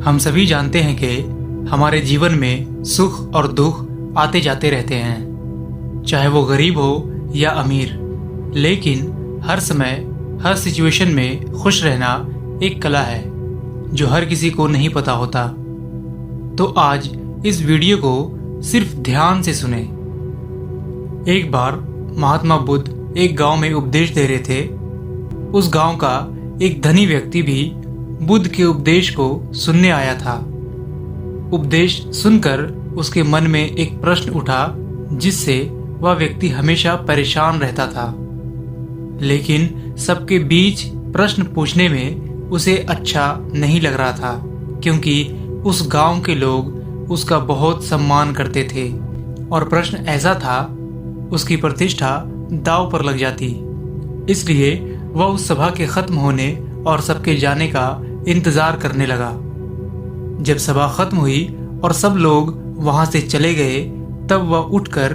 हम सभी जानते हैं कि हमारे जीवन में सुख और दुख आते जाते रहते हैं, चाहे वो गरीब हो या अमीर। लेकिन हर समय हर सिचुएशन में खुश रहना एक कला है जो हर किसी को नहीं पता होता। तो आज इस वीडियो को सिर्फ ध्यान से सुने। एक बार महात्मा बुद्ध एक गांव में उपदेश दे रहे थे। उस गांव का एक धनी व्यक्ति भी बुद्ध के उपदेश को सुनने आया था। उपदेश सुनकर उसके मन में एक प्रश्न उठा जिससे वह व्यक्ति हमेशा परेशान रहता था। लेकिन सबके बीच प्रश्न पूछने में उसे अच्छा नहीं लग रहा था, क्योंकि उस गांव के लोग उसका बहुत सम्मान करते थे और प्रश्न ऐसा था उसकी प्रतिष्ठा दांव पर लग जाती। इसलिए वह उस सभा के खत्म होने और सबके जाने का इंतजार करने लगा। जब सभा खत्म हुई और सब लोग वहां से चले गए, तब वह उठकर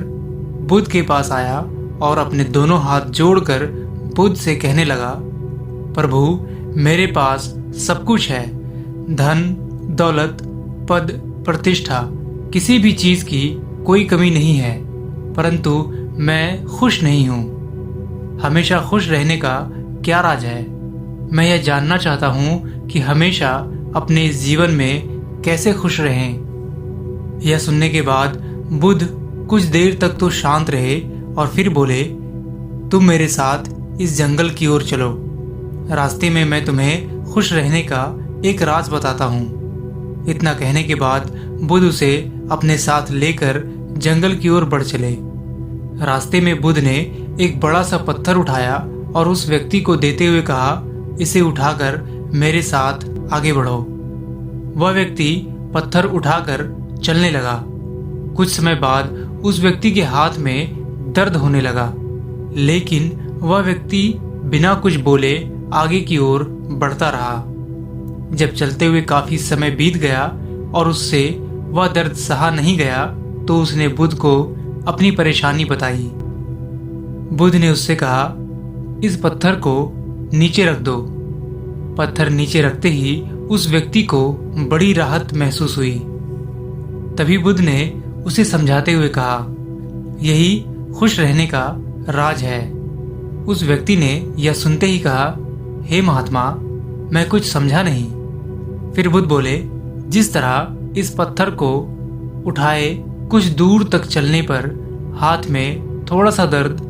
बुद्ध के पास आया और अपने दोनों हाथ जोड़कर बुद्ध से कहने लगा, प्रभु, मेरे पास सब कुछ है, धन, दौलत, पद, प्रतिष्ठा, किसी भी चीज की कोई कमी नहीं है, परंतु मैं खुश नहीं हूँ। हमेशा खुश रहने का क्या राज है? मैं यह जानना चाहता हूँ कि हमेशा अपने इस जीवन में कैसे खुश रहें। यह सुनने के बाद बुद्ध कुछ देर तक तो शांत रहे और फिर बोले, तुम मेरे साथ इस जंगल की ओर चलो। रास्ते में मैं तुम्हें खुश रहने का एक राज बताता हूँ। इतना कहने के बाद बुद्ध उसे अपने साथ लेकर जंगल की ओर बढ़ चले। रास्ते में बुद्ध ने एक बड़ा सा पत्थर उठाया और उस व्यक्ति को देते हुए कहा, इसे उठाकर मेरे साथ आगे बढ़ो। वह व्यक्ति पत्थर उठाकर चलने लगा। कुछ समय बाद उस व्यक्ति के हाथ में दर्द होने लगा, लेकिन वह व्यक्ति बिना कुछ बोले आगे की ओर बढ़ता रहा। जब चलते हुए काफी समय बीत गया और उससे वह दर्द सहा नहीं गया, तो उसने बुद्ध को अपनी परेशानी बताई। बुद्ध ने उससे कहा, इस पत्थर को नीचे रख दो। पत्थर नीचे रखते ही उस व्यक्ति को बड़ी राहत महसूस हुई। तभी बुद्ध ने उसे समझाते हुए कहा, यही खुश रहने का राज है। उस व्यक्ति ने यह सुनते ही कहा, हे महात्मा, मैं कुछ समझा नहीं। फिर बुद्ध बोले, जिस तरह इस पत्थर को उठाए कुछ दूर तक चलने पर हाथ में थोड़ा सा दर्द,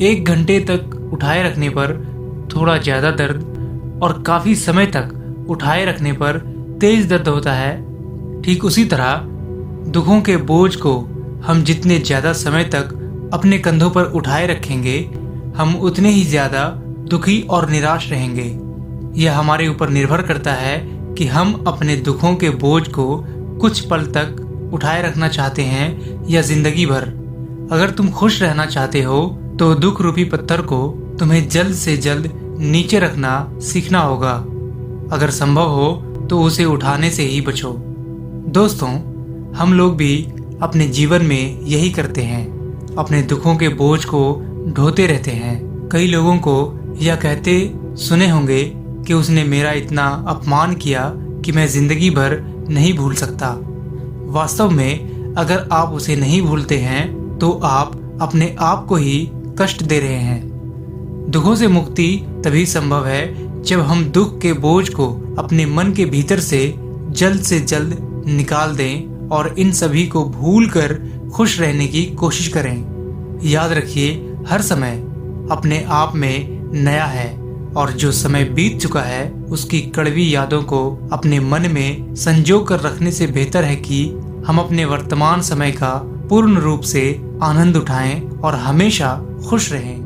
1 घंटे तक उठाए रखने पर थोड़ा ज्यादा दर्द और काफी समय तक उठाए रखने पर तेज दर्द होता है, ठीक उसी तरह दुखों के बोझ को हम जितने ज्यादा समय तक अपने कंधों पर उठाए रखेंगे, हम उतने ही ज्यादा दुखी और निराश रहेंगे। यह हमारे ऊपर निर्भर करता है कि हम अपने दुखों के बोझ को कुछ पल तक उठाए रखना चाहते हैं या जिंदगी भर। अगर तुम खुश रहना चाहते हो तो दुख रूपी पत्थर को तुम्हें जल्द से जल्द नीचे रखना सीखना होगा। अगर संभव हो तो उसे उठाने से ही बचो। दोस्तों, हम लोग भी अपने जीवन में यही करते हैं, अपने दुखों के बोझ को ढोते रहते हैं। कई लोगों को यह कहते सुने होंगे कि उसने मेरा इतना अपमान किया कि मैं जिंदगी भर नहीं भूल सकता। वास्तव में अगर आप उसे नहीं भूलते हैं तो आप अपने आप को ही कष्ट दे रहे हैं। दुखों से मुक्ति तभी संभव है जब हम दुख के बोझ को अपने मन के भीतर से जल्द निकाल दें और इन सभी को भूलकर खुश रहने की कोशिश करें। याद रखिए, हर समय अपने आप में नया है और जो समय बीत चुका है उसकी कड़वी यादों को अपने मन में संजो कर रखने से बेहतर है कि हम अपने वर्तमान समय का पूर्ण रूप से आनंद उठाएं और हमेशा खुश रहें।